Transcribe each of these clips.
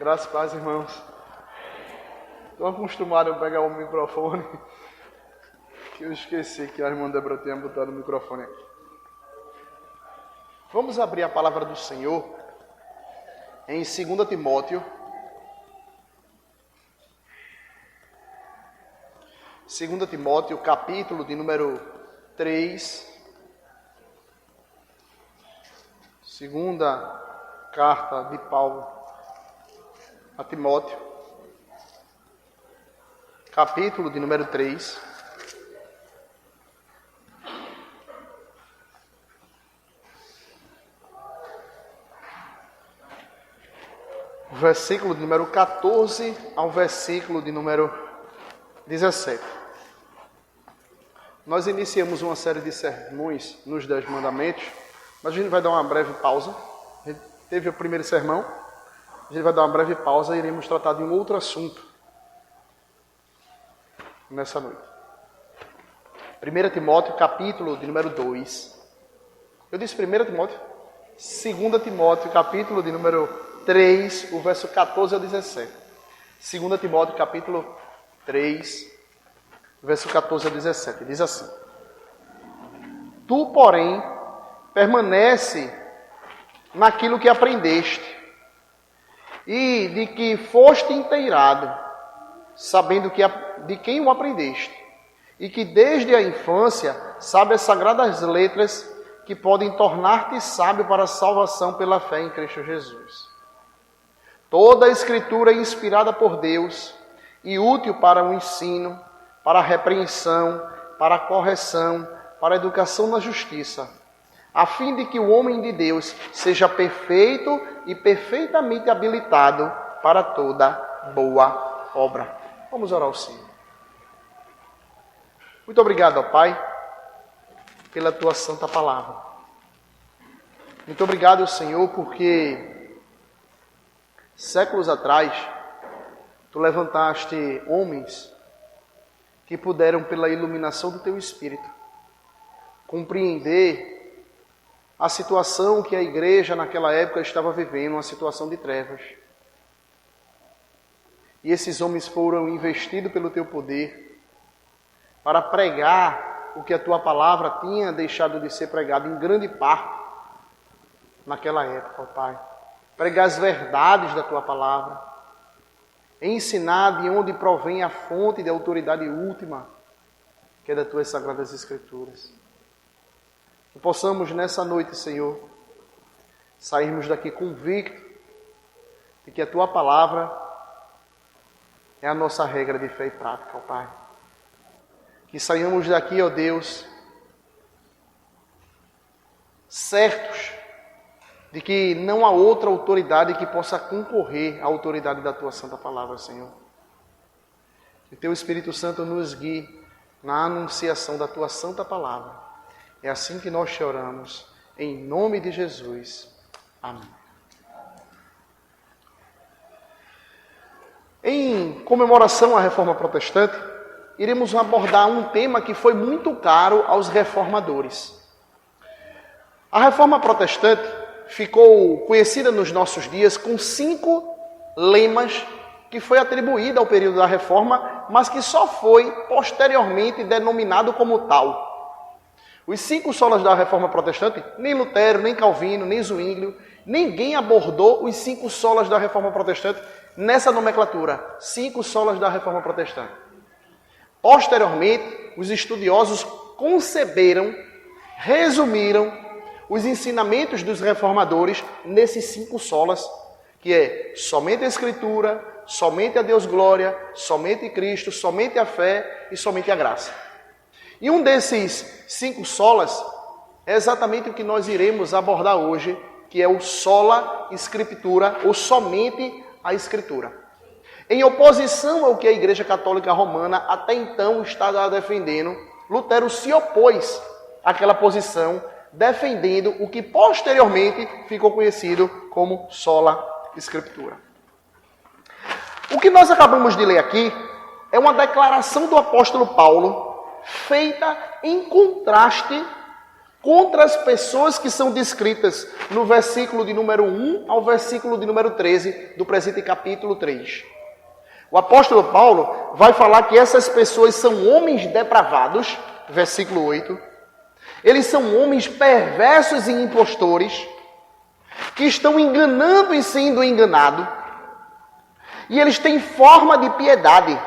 Graças a Deus, irmãos. Estou acostumado a pegar o microfone, que eu esqueci que a irmã Débora tinha botado o microfone aqui. Vamos abrir a palavra do Senhor em 2 Timóteo. 2 Timóteo, capítulo de número 3. Segunda carta de Paulo a Timóteo, capítulo de número 3. Versículo de número 14 ao versículo de número 17. Nós iniciamos uma série de sermões nos 10 mandamentos, mas a gente vai dar uma breve pausa. A gente teve o primeiro sermão, a gente vai dar uma breve pausa e iremos tratar de um outro assunto nessa noite. 1 Timóteo, capítulo de número 2. Eu disse 1 Timóteo? 2 Timóteo, capítulo de número 3, o verso 14 ao 17. 2 Timóteo, capítulo 3, verso 14 ao 17. Diz assim: Tu, porém, permanece naquilo que aprendeste e de que foste inteirado, sabendo de quem o aprendeste, e que desde a infância sabe as sagradas letras que podem tornar-te sábio para a salvação pela fé em Cristo Jesus. Toda a Escritura é inspirada por Deus e útil para o ensino, para a repreensão, para a correção, para a educação na justiça, a fim de que o homem de Deus seja perfeito e perfeitamente habilitado para toda boa obra. Vamos orar ao Senhor. Muito obrigado, ó Pai, pela Tua santa palavra. Muito obrigado, Senhor, porque séculos atrás Tu levantaste homens que puderam, pela iluminação do Teu Espírito, compreender a situação que a igreja naquela época estava vivendo, uma situação de trevas. E esses homens foram investidos pelo Teu poder para pregar o que a Tua palavra tinha deixado de ser pregado em grande parte naquela época, ó Pai. Pregar as verdades da Tua palavra, ensinar de onde provém a fonte de autoridade última, que é das Tuas Sagradas Escrituras. Que possamos nessa noite, Senhor, sairmos daqui convictos de que a Tua palavra é a nossa regra de fé e prática, ó Pai. Que saiamos daqui, ó Deus, certos de que não há outra autoridade que possa concorrer à autoridade da Tua Santa Palavra, Senhor. Que Teu Espírito Santo nos guie na anunciação da Tua Santa Palavra. É assim que nós te oramos, em nome de Jesus. Amém. Em comemoração à Reforma Protestante, iremos abordar um tema que foi muito caro aos reformadores. A Reforma Protestante ficou conhecida nos nossos dias com 5 lemas que foi atribuída ao período da Reforma, mas que só foi posteriormente denominado como tal. Os 5 solas da Reforma Protestante, nem Lutero, nem Calvino, nem Zwinglio, ninguém abordou os 5 solas da Reforma Protestante nessa nomenclatura. 5 solas da Reforma Protestante. Posteriormente, os estudiosos conceberam, resumiram os ensinamentos dos reformadores nesses 5 solas, que é somente a Escritura, somente a Deus glória, somente Cristo, somente a fé e somente a graça. E um desses 5 solas é exatamente o que nós iremos abordar hoje, que é o sola Scriptura, ou somente a Escritura. Em oposição ao que a Igreja Católica Romana até então estava defendendo, Lutero se opôs àquela posição, defendendo o que posteriormente ficou conhecido como sola Scriptura. O que nós acabamos de ler aqui é uma declaração do apóstolo Paulo feita em contraste contra as pessoas que são descritas no versículo de número 1 ao versículo de número 13 do presente capítulo 3. O apóstolo Paulo vai falar que essas pessoas são homens depravados, versículo 8. Eles são homens perversos e impostores, que estão enganando e sendo enganados. E eles têm forma de piedade,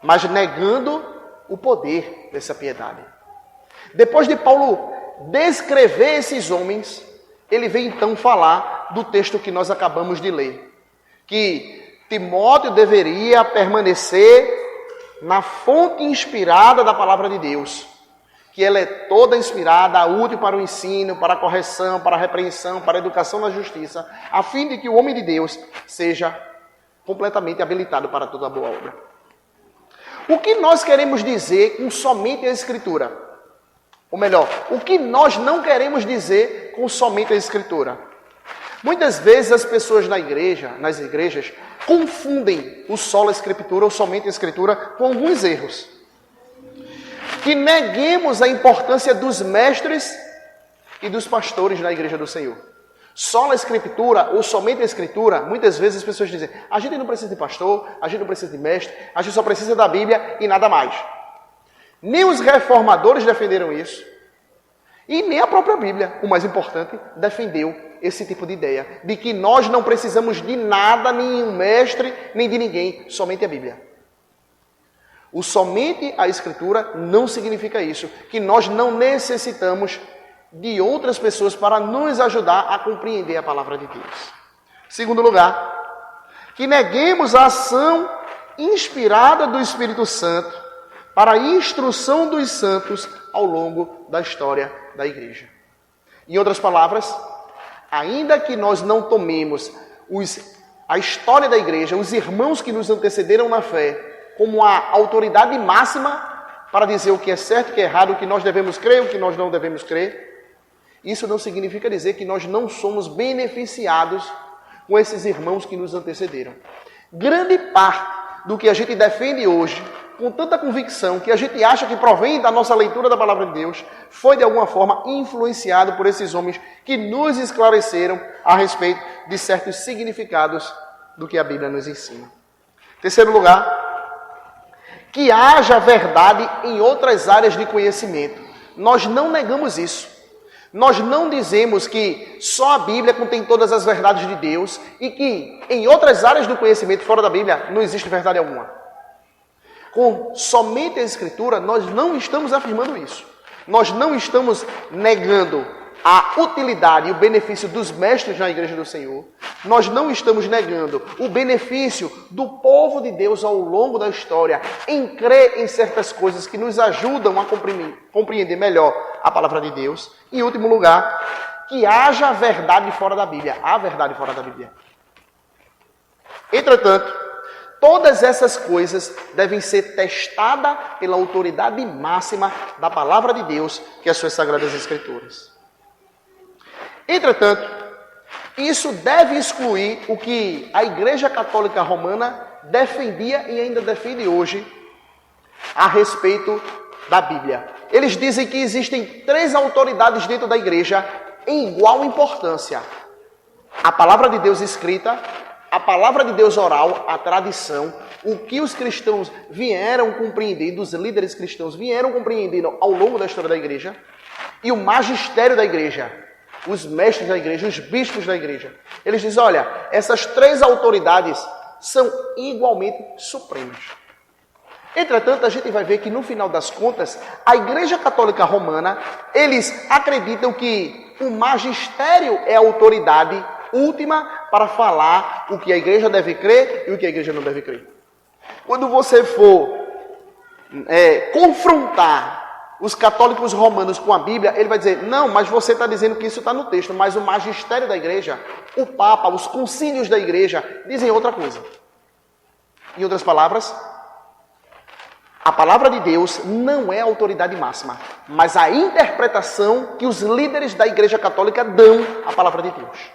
mas negando o poder dessa piedade. Depois de Paulo descrever esses homens, ele vem então falar do texto que nós acabamos de ler, que Timóteo deveria permanecer na fonte inspirada da palavra de Deus, que ela é toda inspirada, útil para o ensino, para a correção, para a repreensão, para a educação na justiça, a fim de que o homem de Deus seja completamente habilitado para toda boa obra. O que nós queremos dizer com somente a Escritura? Ou melhor, o que nós não queremos dizer com somente a Escritura? Muitas vezes as pessoas nas igrejas, confundem o sola Escritura ou somente a Escritura com alguns erros. Que neguemos a importância dos mestres e dos pastores na igreja do Senhor. Sola Escritura ou somente a Escritura, muitas vezes as pessoas dizem, a gente não precisa de pastor, a gente não precisa de mestre, a gente só precisa da Bíblia e nada mais. Nem os reformadores defenderam isso, e nem a própria Bíblia, o mais importante, defendeu esse tipo de ideia, de que nós não precisamos de nada, nenhum mestre, nem de ninguém, somente a Bíblia. O somente a Escritura não significa isso, que nós não necessitamos de outras pessoas para nos ajudar a compreender a palavra de Deus. Segundo lugar, que neguemos a ação inspirada do Espírito Santo para a instrução dos santos ao longo da história da igreja. Em outras palavras, ainda que nós não tomemos a história da igreja, os irmãos que nos antecederam na fé, como a autoridade máxima para dizer o que é certo e o que é errado, o que nós devemos crer e o que nós não devemos crer, isso não significa dizer que nós não somos beneficiados com esses irmãos que nos antecederam. Grande parte do que a gente defende hoje, com tanta convicção, que a gente acha que provém da nossa leitura da palavra de Deus, foi de alguma forma influenciado por esses homens que nos esclareceram a respeito de certos significados do que a Bíblia nos ensina. Terceiro lugar, que haja verdade em outras áreas de conhecimento. Nós não negamos isso. Nós não dizemos que só a Bíblia contém todas as verdades de Deus e que em outras áreas do conhecimento fora da Bíblia não existe verdade alguma. Com somente a Escritura, nós não estamos afirmando isso. Nós não estamos negando a utilidade e o benefício dos mestres na igreja do Senhor. Nós não estamos negando o benefício do povo de Deus ao longo da história em crer em certas coisas que nos ajudam a compreender melhor a palavra de Deus. Em último lugar, que haja verdade fora da Bíblia. Há verdade fora da Bíblia. Entretanto, todas essas coisas devem ser testadas pela autoridade máxima da palavra de Deus, que é as suas Sagradas Escrituras. Entretanto, isso deve excluir o que a Igreja Católica Romana defendia e ainda defende hoje a respeito da Bíblia. Eles dizem que existem 3 autoridades dentro da igreja em igual importância. A palavra de Deus escrita, a palavra de Deus oral, a tradição, o que os cristãos vieram compreendendo, os líderes cristãos vieram compreendendo ao longo da história da igreja, e o magistério da igreja, os mestres da igreja, os bispos da igreja. Eles dizem, olha, essas 3 autoridades são igualmente supremas. Entretanto, a gente vai ver que no final das contas, a Igreja Católica Romana, eles acreditam que o magistério é a autoridade última para falar o que a igreja deve crer e o que a igreja não deve crer. Quando você for confrontar os católicos romanos com a Bíblia, ele vai dizer, não, mas você está dizendo que isso está no texto, mas o magistério da igreja, o Papa, os concílios da igreja, dizem outra coisa. Em outras palavras, a palavra de Deus não é a autoridade máxima, mas a interpretação que os líderes da Igreja Católica dão à palavra de Deus.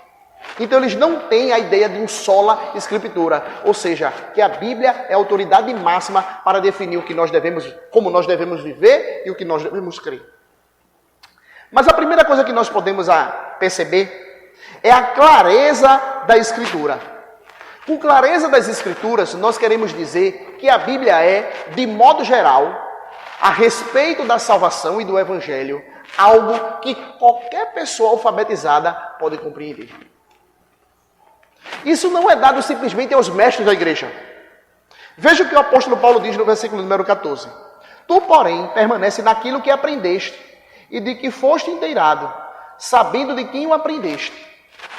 Então eles não têm a ideia de um sola escritura, ou seja, que a Bíblia é a autoridade máxima para definir o que nós devemos, como nós devemos viver e o que nós devemos crer. Mas a primeira coisa que nós podemos perceber é a clareza da Escritura. Com clareza das Escrituras, nós queremos dizer que a Bíblia é, de modo geral, a respeito da salvação e do Evangelho, algo que qualquer pessoa alfabetizada pode compreender. Isso não é dado simplesmente aos mestres da igreja. Veja o que o apóstolo Paulo diz no versículo número 14. Tu, porém, permanece naquilo que aprendeste e de que foste inteirado, sabendo de quem o aprendeste.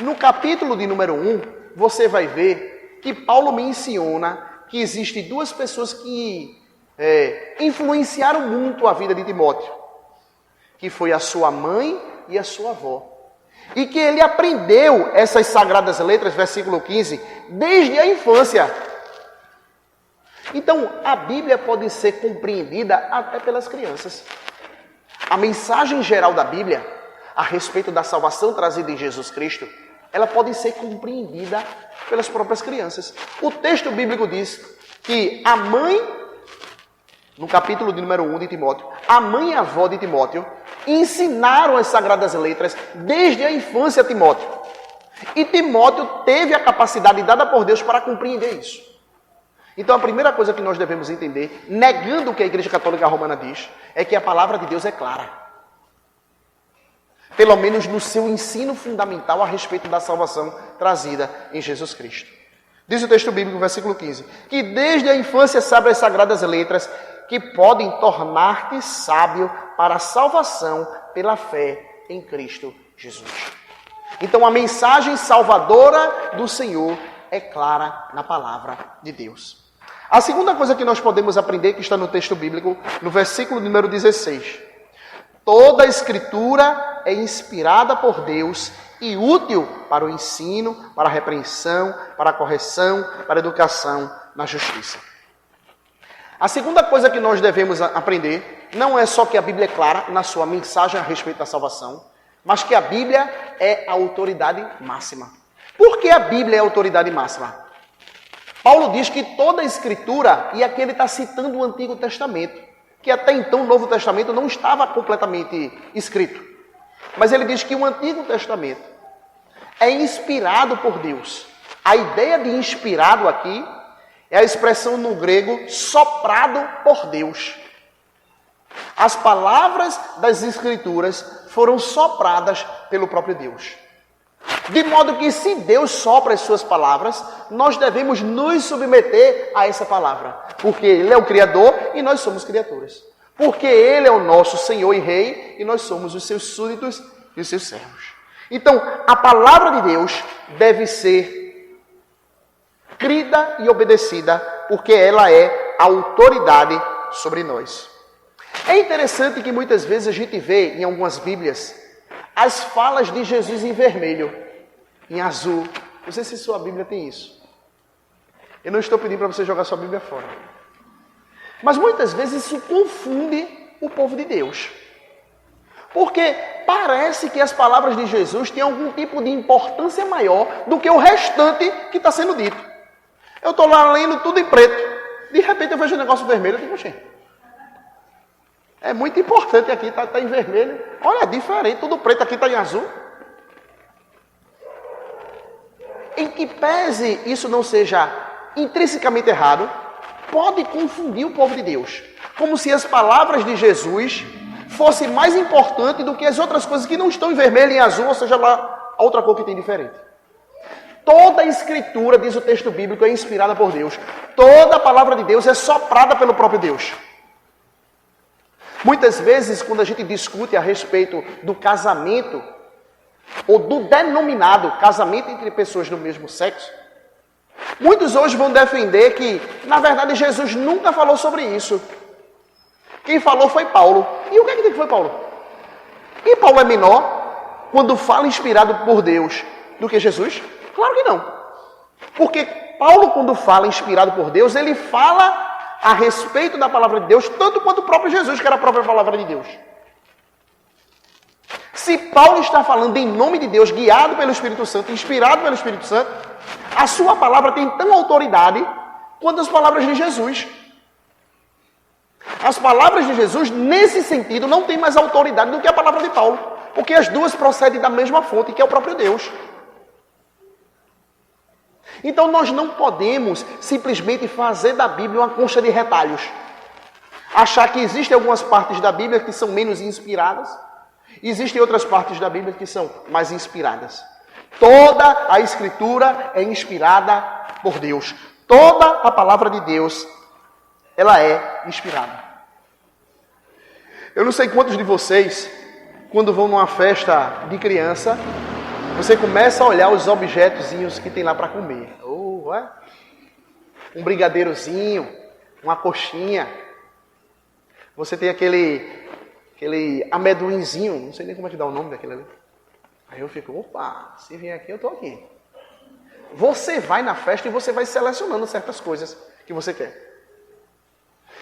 No capítulo de número 1, você vai ver que Paulo menciona que existem duas pessoas que influenciaram muito a vida de Timóteo, que foi a sua mãe e a sua avó. E que ele aprendeu essas sagradas letras, versículo 15, desde a infância. Então, a Bíblia pode ser compreendida até pelas crianças. A mensagem geral da Bíblia, a respeito da salvação trazida em Jesus Cristo, ela pode ser compreendida pelas próprias crianças. O texto bíblico diz que a mãe, no capítulo de número 1 de Timóteo, a mãe e a avó de Timóteo ensinaram as sagradas letras desde a infância a Timóteo. E Timóteo teve a capacidade dada por Deus para compreender isso. Então a primeira coisa que nós devemos entender, negando o que a Igreja Católica Romana diz, é que a palavra de Deus é clara. Pelo menos no seu ensino fundamental a respeito da salvação trazida em Jesus Cristo. Diz o texto bíblico, versículo 15, que desde a infância sabe as sagradas letras que podem tornar-te sábio para a salvação pela fé em Cristo Jesus. Então a mensagem salvadora do Senhor é clara na palavra de Deus. A segunda coisa que nós podemos aprender, que está no texto bíblico, no versículo número 16. Toda a Escritura é inspirada por Deus e útil para o ensino, para a repreensão, para a correção, para a educação na justiça. A segunda coisa que nós devemos aprender não é só que a Bíblia é clara na sua mensagem a respeito da salvação, mas que a Bíblia é a autoridade máxima. Por que a Bíblia é a autoridade máxima? Paulo diz que toda a Escritura, e aqui ele está citando o Antigo Testamento, que até então o Novo Testamento não estava completamente escrito. Mas ele diz que o Antigo Testamento é inspirado por Deus. A ideia de inspirado aqui é a expressão no grego soprado por Deus. As palavras das Escrituras foram sopradas pelo próprio Deus. De modo que se Deus sopra as suas palavras, nós devemos nos submeter a essa palavra. Porque Ele é o Criador e nós somos criaturas. Porque Ele é o nosso Senhor e Rei e nós somos os seus súditos e os seus servos. Então, a palavra de Deus deve ser crida e obedecida, porque ela é a autoridade sobre nós. É interessante que muitas vezes a gente vê em algumas Bíblias as falas de Jesus em vermelho, em azul. Não sei se sua Bíblia tem isso. Eu não estou pedindo para você jogar sua Bíblia fora. Mas muitas vezes isso confunde o povo de Deus. Porque parece que as palavras de Jesus têm algum tipo de importância maior do que o restante que está sendo dito. Eu estou lá lendo tudo em preto. De repente eu vejo um negócio vermelho e digo, oxê, é muito importante aqui, está em vermelho. Olha, é diferente, tudo preto aqui está em azul. Em que pese isso não seja intrinsecamente errado, pode confundir o povo de Deus. Como se as palavras de Jesus fossem mais importantes do que as outras coisas que não estão em vermelho e em azul, ou seja lá, a outra cor que tem diferente. Toda a Escritura, diz o texto bíblico, é inspirada por Deus. Toda a palavra de Deus é soprada pelo próprio Deus. Muitas vezes, quando a gente discute a respeito do casamento, ou do denominado casamento entre pessoas do mesmo sexo, muitos hoje vão defender que, na verdade, Jesus nunca falou sobre isso. Quem falou foi Paulo. E o que é que foi Paulo? E Paulo é menor, quando fala inspirado por Deus, do que Jesus? Claro que não. Porque Paulo, quando fala inspirado por Deus, ele fala a respeito da palavra de Deus, tanto quanto o próprio Jesus, que era a própria palavra de Deus. Se Paulo está falando em nome de Deus, guiado pelo Espírito Santo, inspirado pelo Espírito Santo, a sua palavra tem tão autoridade quanto as palavras de Jesus. As palavras de Jesus, nesse sentido, não têm mais autoridade do que a palavra de Paulo. Porque as duas procedem da mesma fonte, que é o próprio Deus. Então nós não podemos simplesmente fazer da Bíblia uma concha de retalhos. Achar que existem algumas partes da Bíblia que são menos inspiradas. Existem outras partes da Bíblia que são mais inspiradas. Toda a Escritura é inspirada por Deus. Toda a palavra de Deus, ela é inspirada. Eu não sei quantos de vocês, quando vão numa festa de criança, você começa a olhar os objetozinhos que tem lá para comer. Um brigadeirozinho, uma coxinha. Você tem aquele amendoinzinho, não sei nem como é que dá o nome daquele ali. Aí eu fico, opa, se vier aqui, eu tô aqui. Você vai na festa e você vai selecionando certas coisas que você quer.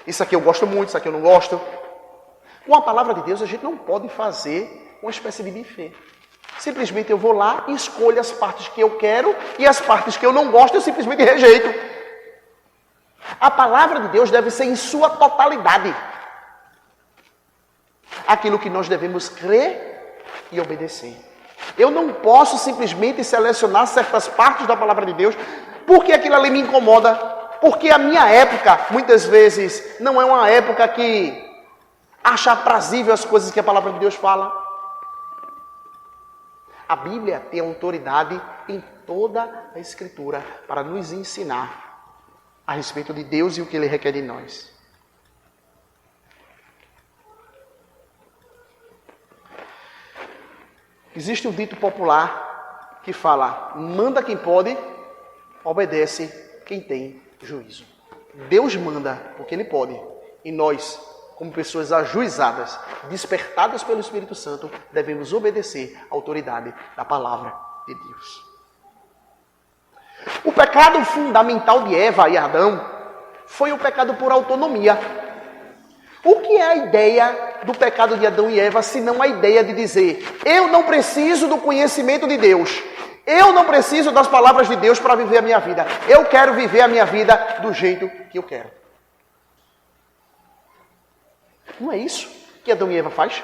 Isso aqui eu gosto muito, isso aqui eu não gosto. Com a palavra de Deus, a gente não pode fazer uma espécie de buffet. Simplesmente eu vou lá e escolho as partes que eu quero e as partes que eu não gosto eu simplesmente rejeito. A palavra de Deus deve ser em sua totalidade. Aquilo que nós devemos crer e obedecer. Eu não posso simplesmente selecionar certas partes da palavra de Deus porque aquilo ali me incomoda. Porque a minha época, muitas vezes, não é uma época que acha aprazível as coisas que a palavra de Deus fala. A Bíblia tem autoridade em toda a Escritura para nos ensinar a respeito de Deus e o que Ele requer de nós. Existe um dito popular que fala: manda quem pode, obedece quem tem juízo. Deus manda porque Ele pode. E nós, como pessoas ajuizadas, despertadas pelo Espírito Santo, devemos obedecer à autoridade da palavra de Deus. O pecado fundamental de Eva e Adão foi o pecado por autonomia. O que é a ideia do pecado de Adão e Eva, se não a ideia de dizer: eu não preciso do conhecimento de Deus, eu não preciso das palavras de Deus para viver a minha vida, eu quero viver a minha vida do jeito que eu quero. Não é isso que Adão e Eva faz?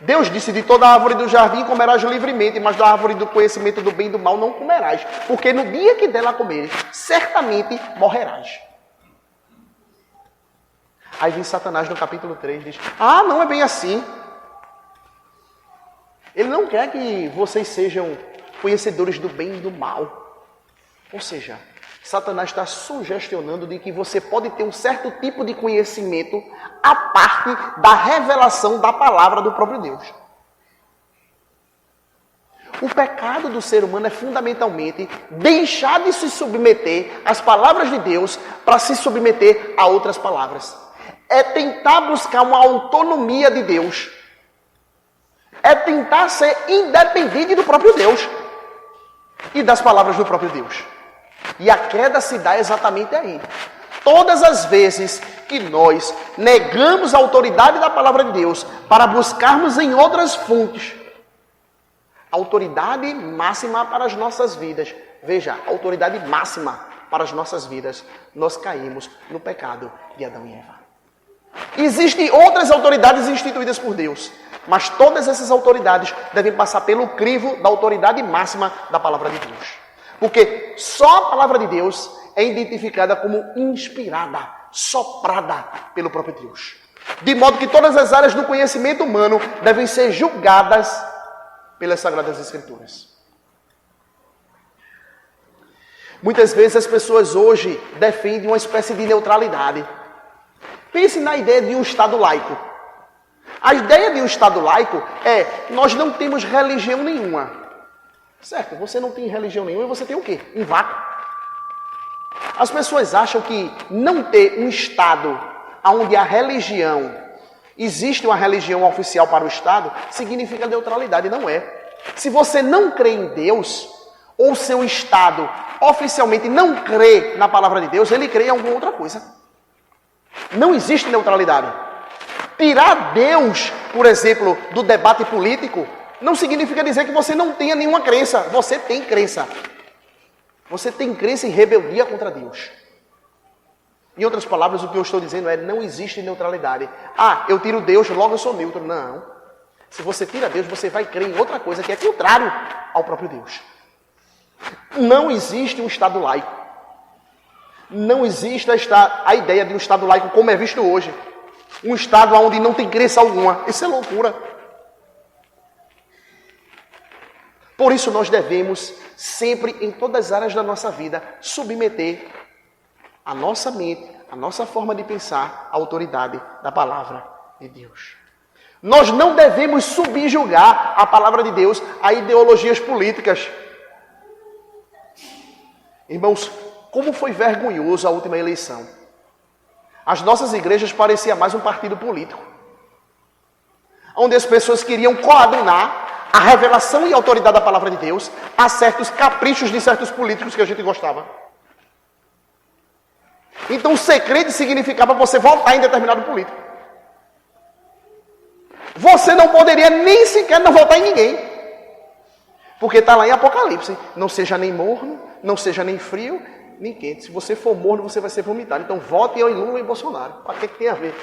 Deus disse: de toda árvore do jardim comerás livremente, mas da árvore do conhecimento do bem e do mal não comerás, porque no dia que dela comeres, certamente morrerás. Aí vem Satanás no capítulo 3 e diz: ah, não é bem assim. Ele não quer que vocês sejam conhecedores do bem e do mal. Ou seja, Satanás está sugestionando de que você pode ter um certo tipo de conhecimento a parte da revelação da palavra do próprio Deus. O pecado do ser humano é fundamentalmente deixar de se submeter às palavras de Deus para se submeter a outras palavras. É tentar buscar uma autonomia de Deus. É tentar ser independente do próprio Deus e das palavras do próprio Deus. E a queda se dá exatamente aí. Todas as vezes que nós negamos a autoridade da palavra de Deus para buscarmos em outras fontes a autoridade máxima para as nossas vidas. Veja, a autoridade máxima para as nossas vidas, nós caímos no pecado de Adão e Eva. Existem outras autoridades instituídas por Deus, mas todas essas autoridades devem passar pelo crivo da autoridade máxima da palavra de Deus. Porque só a palavra de Deus é identificada como inspirada, soprada pelo próprio Deus. De modo que todas as áreas do conhecimento humano devem ser julgadas pelas Sagradas Escrituras. Muitas vezes as pessoas hoje defendem uma espécie de neutralidade. Pense na ideia de um Estado laico. A ideia de um Estado laico é: nós não temos religião nenhuma. Certo, você não tem religião nenhuma e você tem o quê? Um vácuo. As pessoas acham que não ter um Estado onde a religião, existe uma religião oficial para o Estado, significa neutralidade. Não é. Se você não crê em Deus, ou seu Estado oficialmente não crê na palavra de Deus, ele crê em alguma outra coisa. Não existe neutralidade. Tirar Deus, por exemplo, do debate político, não significa dizer que você não tenha nenhuma crença. Você tem crença. Você tem crença em rebeldia contra Deus. Em outras palavras, o que eu estou dizendo é: não existe neutralidade. Ah, eu tiro Deus, logo eu sou neutro. Não. Se você tira Deus, você vai crer em outra coisa que é contrário ao próprio Deus. Não existe um Estado laico. Não existe a ideia de um Estado laico como é visto hoje. Um Estado onde não tem crença alguma. Isso é loucura. Por isso nós devemos sempre, em todas as áreas da nossa vida, submeter a nossa mente, a nossa forma de pensar à autoridade da palavra de Deus. Nós não devemos subjugar a palavra de Deus a ideologias políticas. Irmãos, como foi vergonhoso a última eleição. As nossas igrejas pareciam mais um partido político, onde as pessoas queriam coadunar a revelação e a autoridade da palavra de Deus a certos caprichos de certos políticos que a gente gostava. Então, ser crente significava você votar em determinado político. Você não poderia nem sequer não votar em ninguém. Porque está lá em Apocalipse. Não seja nem morno, não seja nem frio, nem quente. Se você for morno, você vai ser vomitado. Então, vote em Lula e Bolsonaro. Para que tem a ver?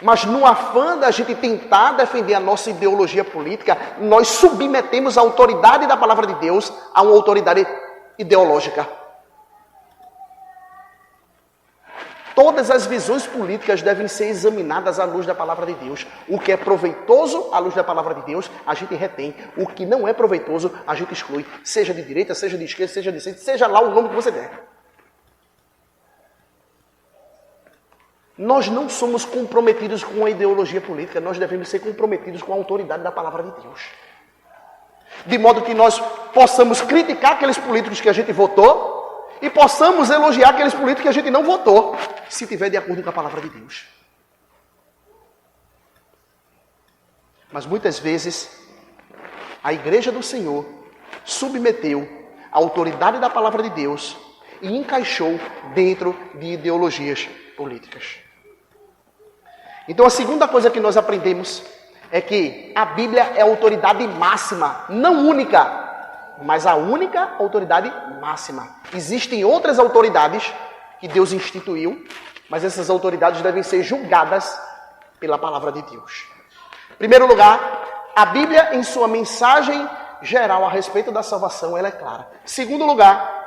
Mas no afã da gente tentar defender a nossa ideologia política, nós submetemos a autoridade da palavra de Deus a uma autoridade ideológica. Todas as visões políticas devem ser examinadas à luz da palavra de Deus. O que é proveitoso à luz da palavra de Deus, a gente retém. O que não é proveitoso, a gente exclui. Seja de direita, seja de esquerda, seja de centro, seja lá o nome que você der. Nós não somos comprometidos com a ideologia política, nós devemos ser comprometidos com a autoridade da palavra de Deus. De modo que nós possamos criticar aqueles políticos que a gente votou e possamos elogiar aqueles políticos que a gente não votou, se tiver de acordo com a palavra de Deus. Mas muitas vezes, a igreja do Senhor submeteu a autoridade da palavra de Deus e encaixou dentro de ideologias políticas. Então, a segunda coisa que nós aprendemos é que a Bíblia é a autoridade máxima, não única, mas a única autoridade máxima. Existem outras autoridades que Deus instituiu, mas essas autoridades devem ser julgadas pela palavra de Deus. Em primeiro lugar, a Bíblia, em sua mensagem geral a respeito da salvação, ela é clara. Em segundo lugar,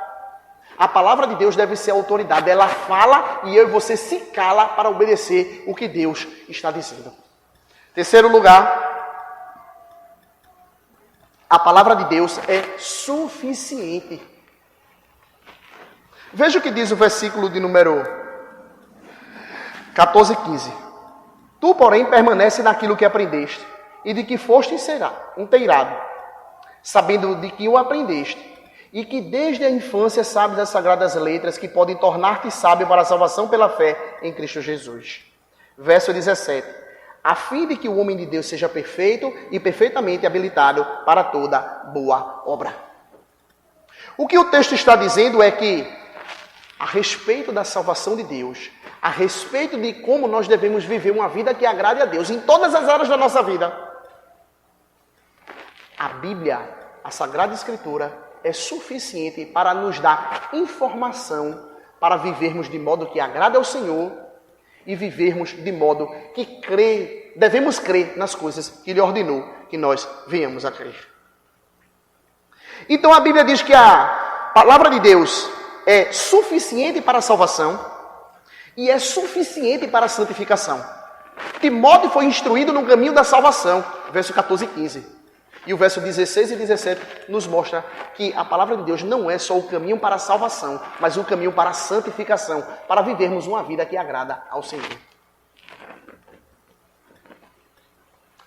a palavra de Deus deve ser a autoridade. Ela fala e eu e você se cala para obedecer o que Deus está dizendo. Em terceiro lugar, a palavra de Deus é suficiente. Veja o que diz o versículo de número 14 e 15. Tu, porém, permanece naquilo que aprendeste e de que foste inteirado, sabendo de que o aprendeste, e que desde a infância sabes as sagradas letras que podem tornar-te sábio para a salvação pela fé em Cristo Jesus. Verso 17. A fim de que o homem de Deus seja perfeito e perfeitamente habilitado para toda boa obra. O que o texto está dizendo é que, a respeito da salvação de Deus, a respeito de como nós devemos viver uma vida que agrade a Deus em todas as áreas da nossa vida, a Bíblia, a Sagrada Escritura, é suficiente para nos dar informação para vivermos de modo que agrada ao Senhor e vivermos de modo que devemos crer nas coisas que Ele ordenou que nós venhamos a crer. Então a Bíblia diz que a palavra de Deus é suficiente para a salvação e é suficiente para a santificação. Timóteo foi instruído no caminho da salvação, verso 14 e 15. E o verso 16 e 17 nos mostra que a palavra de Deus não é só o caminho para a salvação, mas o caminho para a santificação, para vivermos uma vida que agrada ao Senhor.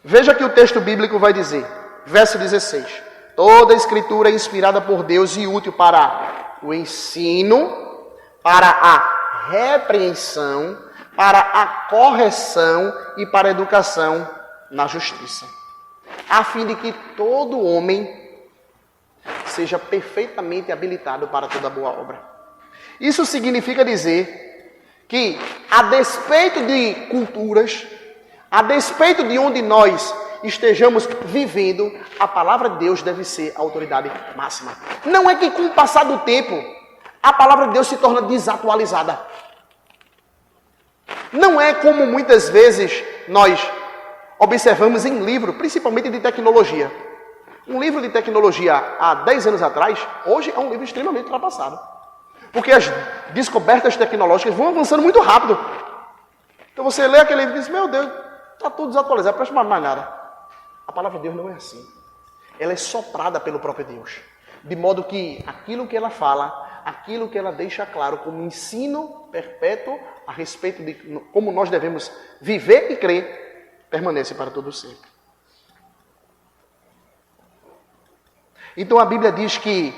Veja que o texto bíblico vai dizer, verso 16. Toda a escritura é inspirada por Deus e útil para o ensino, para a repreensão, para a correção e para a educação na justiça, a fim de que todo homem seja perfeitamente habilitado para toda boa obra. Isso significa dizer que, a despeito de culturas, a despeito de onde nós estejamos vivendo, a palavra de Deus deve ser a autoridade máxima. Não é que com o passar do tempo, a palavra de Deus se torna desatualizada. Não é como muitas vezes nós observamos em livro, principalmente de tecnologia. Um livro de tecnologia há 10 anos atrás, hoje é um livro extremamente ultrapassado. Porque as descobertas tecnológicas vão avançando muito rápido. Então você lê aquele livro e diz, meu Deus, está tudo desatualizado, não presta mais nada. A palavra de Deus não é assim. Ela é soprada pelo próprio Deus. De modo que aquilo que ela fala, aquilo que ela deixa claro como ensino perpétuo a respeito de como nós devemos viver e crer, permanece para todo sempre. Então a Bíblia diz que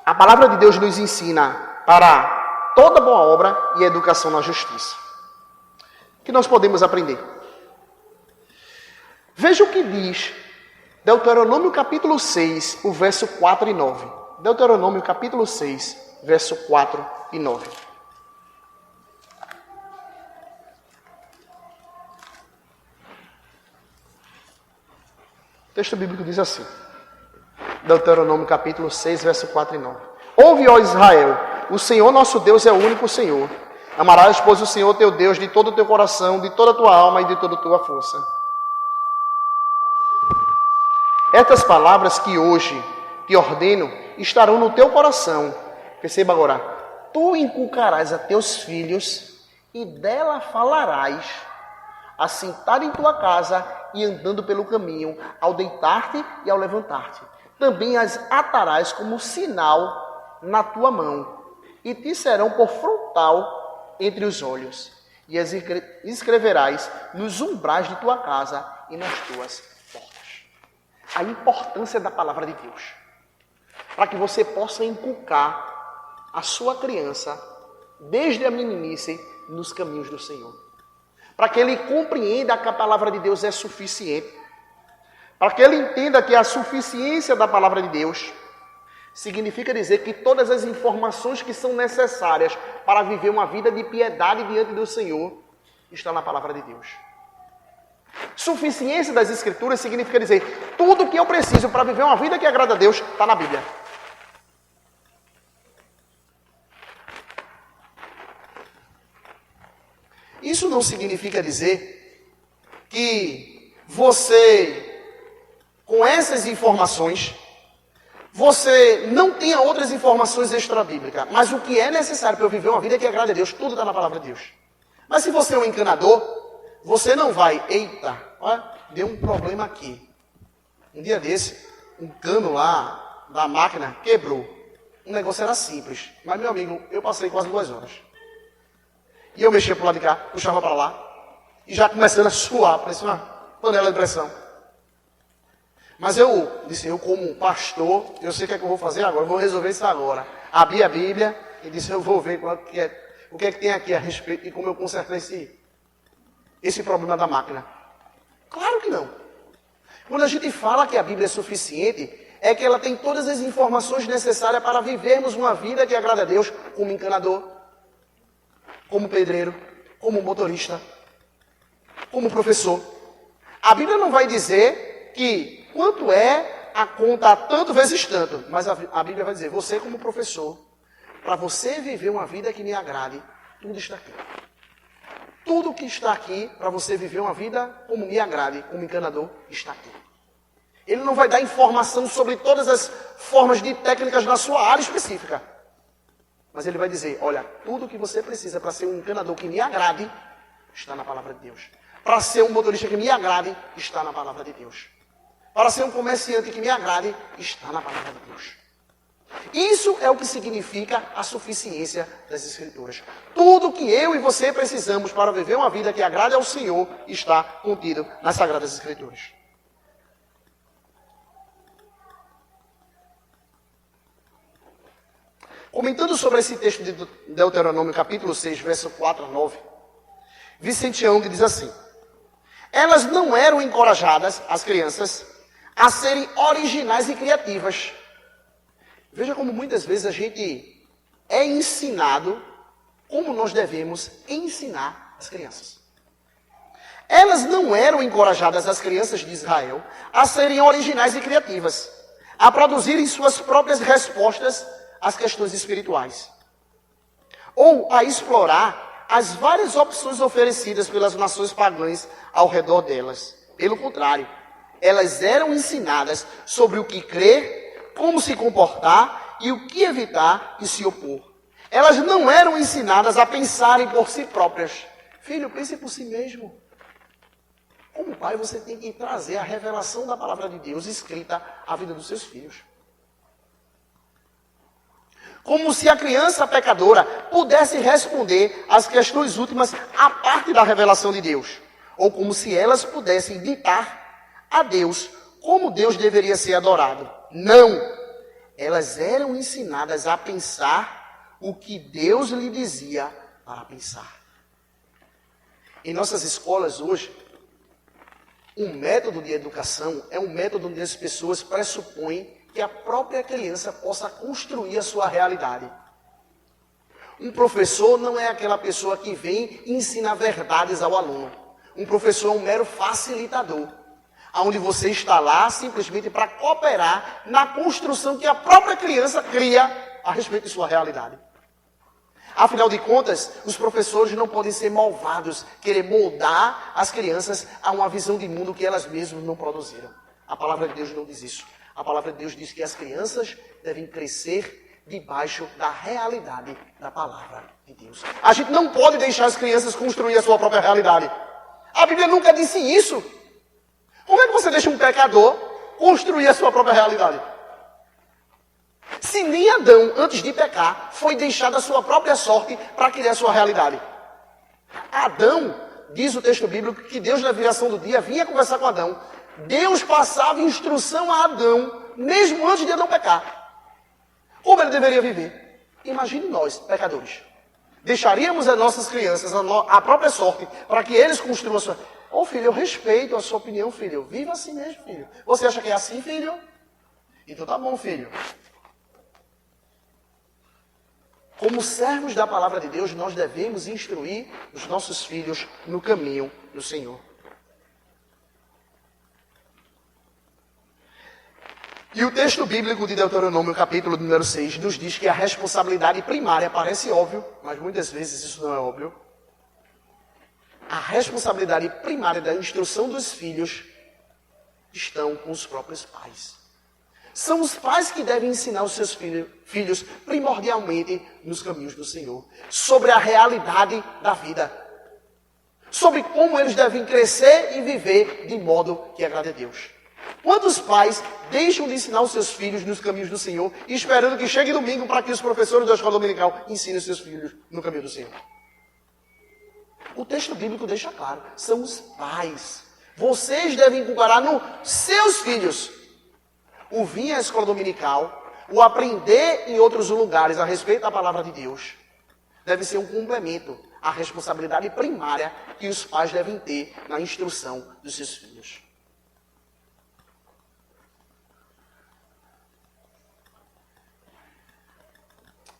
a palavra de Deus nos ensina para toda boa obra e educação na justiça. O que nós podemos aprender? Veja o que diz Deuteronômio capítulo 6, o verso 4 e 9. Deuteronômio capítulo 6, verso 4 e 9. O texto bíblico diz assim. Deuteronômio capítulo 6, verso 4 e 9. Ouve, ó Israel, o Senhor nosso Deus é o único Senhor. Amarás, pois, o Senhor teu Deus de todo o teu coração, de toda a tua alma e de toda a tua força. Estas palavras que hoje te ordeno estarão no teu coração. Perceba agora. Tu inculcarás a teus filhos e dela falarás, a sentar em tua casa e andando pelo caminho, ao deitar-te e ao levantar-te. Também as atarás como sinal na tua mão, e te serão por frontal entre os olhos, e as escreverás nos umbrais de tua casa e nas tuas portas. A importância da palavra de Deus, para que você possa inculcar a sua criança, desde a meninice, nos caminhos do Senhor. Para que ele compreenda que a palavra de Deus é suficiente. Para que ele entenda que a suficiência da palavra de Deus significa dizer que todas as informações que são necessárias para viver uma vida de piedade diante do Senhor estão na palavra de Deus. Suficiência das Escrituras significa dizer tudo o que eu preciso para viver uma vida que agrada a Deus está na Bíblia. Isso não significa dizer que você, com essas informações, você não tenha outras informações extra-bíblicas. Mas o que é necessário para eu viver uma vida que agrade a Deus, tudo está na palavra de Deus. Mas se você é um encanador, você não vai, eita, olha, deu um problema aqui. Um dia desse, um cano lá da máquina quebrou. O negócio era simples. Mas, meu amigo, eu passei quase 2 horas. E eu mexia para o lado de cá, puxava para lá, e já começando a suar, parecia uma panela de pressão. Mas eu disse, eu como pastor, eu sei o que é que eu vou fazer agora, eu vou resolver isso agora. Abri a Bíblia e disse, eu vou ver o que é que tem aqui a respeito e como eu consertar esse problema da máquina. Claro que não. Quando a gente fala que a Bíblia é suficiente, é que ela tem todas as informações necessárias para vivermos uma vida que agrada a Deus, como encanador, como pedreiro, como motorista, como professor. A Bíblia não vai dizer que quanto é a conta tanto vezes tanto, mas a Bíblia vai dizer, você como professor, para você viver uma vida que me agrade, tudo está aqui. Tudo que está aqui, para você viver uma vida como me agrade, como encanador, está aqui. Ele não vai dar informação sobre todas as formas de técnicas na sua área específica. Mas ele vai dizer, olha, tudo que você precisa para ser um encanador que me agrade, está na palavra de Deus. Para ser um motorista que me agrade, está na palavra de Deus. Para ser um comerciante que me agrade, está na palavra de Deus. Isso é o que significa a suficiência das Escrituras. Tudo que eu e você precisamos para viver uma vida que agrade ao Senhor está contido nas Sagradas Escrituras. Comentando sobre esse texto de Deuteronômio, capítulo 6, verso 4 a 9, Vicente Young diz assim: elas não eram encorajadas, as crianças, a serem originais e criativas. Veja como muitas vezes a gente é ensinado como nós devemos ensinar as crianças. Elas não eram encorajadas, as crianças de Israel, a serem originais e criativas, a produzirem suas próprias respostas às questões espirituais, ou a explorar as várias opções oferecidas pelas nações pagãs ao redor delas. Pelo contrário, elas eram ensinadas sobre o que crer, como se comportar e o que evitar e se opor. Elas não eram ensinadas a pensarem por si próprias. Filho, pense por si mesmo. Como pai, você tem que trazer a revelação da palavra de Deus escrita à vida dos seus filhos. Como se a criança pecadora pudesse responder às questões últimas à parte da revelação de Deus. Ou como se elas pudessem ditar a Deus como Deus deveria ser adorado. Não! Elas eram ensinadas a pensar o que Deus lhe dizia para pensar. Em nossas escolas hoje, um método de educação é um método onde as pessoas pressupõem que a própria criança possa construir a sua realidade. Um professor não é aquela pessoa que vem e ensina verdades ao aluno. Um professor é um mero facilitador, onde você está lá simplesmente para cooperar na construção que a própria criança cria a respeito de sua realidade. Afinal de contas, os professores não podem ser malvados, querer moldar as crianças a uma visão de mundo que elas mesmas não produziram. A palavra de Deus não diz isso. A palavra de Deus diz que as crianças devem crescer debaixo da realidade da palavra de Deus. A gente não pode deixar as crianças construir a sua própria realidade. A Bíblia nunca disse isso. Como é que você deixa um pecador construir a sua própria realidade? Se nem Adão, antes de pecar, foi deixado a sua própria sorte para criar a sua realidade. Adão, diz o texto bíblico, que Deus na viração do dia vinha conversar com Adão. Deus passava instrução a Adão, mesmo antes de Adão pecar. Como ele deveria viver? Imagine nós, pecadores. Deixaríamos as nossas crianças a própria sorte para que eles construam a sua... Ô filho, eu respeito a sua opinião, filho. Viva assim mesmo, filho. Você acha que é assim, filho? Então tá bom, filho. Como servos da palavra de Deus, nós devemos instruir os nossos filhos no caminho do Senhor. E o texto bíblico de Deuteronômio, capítulo número 6, nos diz que a responsabilidade primária, parece óbvio, mas muitas vezes isso não é óbvio. A responsabilidade primária da instrução dos filhos estão com os próprios pais. São os pais que devem ensinar os seus filhos primordialmente nos caminhos do Senhor, sobre a realidade da vida, sobre como eles devem crescer e viver de modo que agrade a Deus. Quantos pais deixam de ensinar os seus filhos nos caminhos do Senhor, esperando que chegue domingo para que os professores da escola dominical ensinem os seus filhos no caminho do Senhor? O texto bíblico deixa claro, são os pais. Vocês devem comparar nos seus filhos o vir à escola dominical, o aprender em outros lugares a respeito da palavra de Deus. Deve ser um complemento à responsabilidade primária que os pais devem ter na instrução dos seus filhos.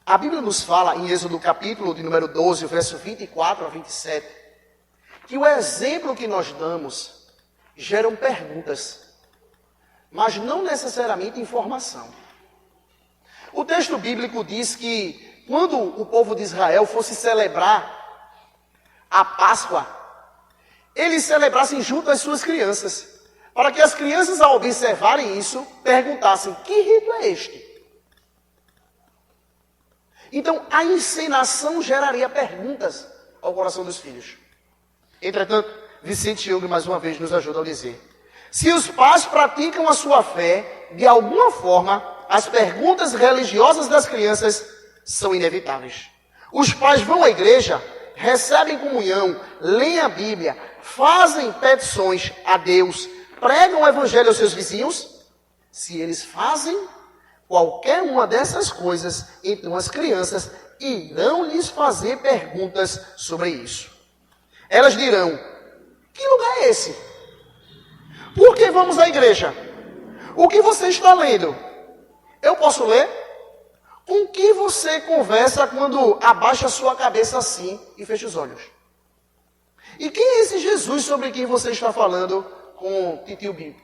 A Bíblia nos fala, em Êxodo capítulo de número 12, verso 24 a 27, que o exemplo que nós damos geram perguntas, mas não necessariamente informação. O texto bíblico diz que quando o povo de Israel fosse celebrar a Páscoa, eles celebrassem junto às suas crianças, para que as crianças, ao observarem isso, perguntassem: que rito é este? Então, a encenação geraria perguntas ao coração dos filhos. Entretanto, Vicente Young, mais uma vez, nos ajuda a dizer: se os pais praticam a sua fé, de alguma forma, as perguntas religiosas das crianças são inevitáveis. Os pais vão à igreja, recebem comunhão, leem a Bíblia, fazem petições a Deus, pregam o evangelho aos seus vizinhos. Se eles fazem qualquer uma dessas coisas, então as crianças irão lhes fazer perguntas sobre isso. Elas dirão: que lugar é esse? Por que vamos à igreja? O que você está lendo? Eu posso ler? Com que você conversa quando abaixa a sua cabeça assim e fecha os olhos? E quem é esse Jesus sobre quem você está falando com titio Bill?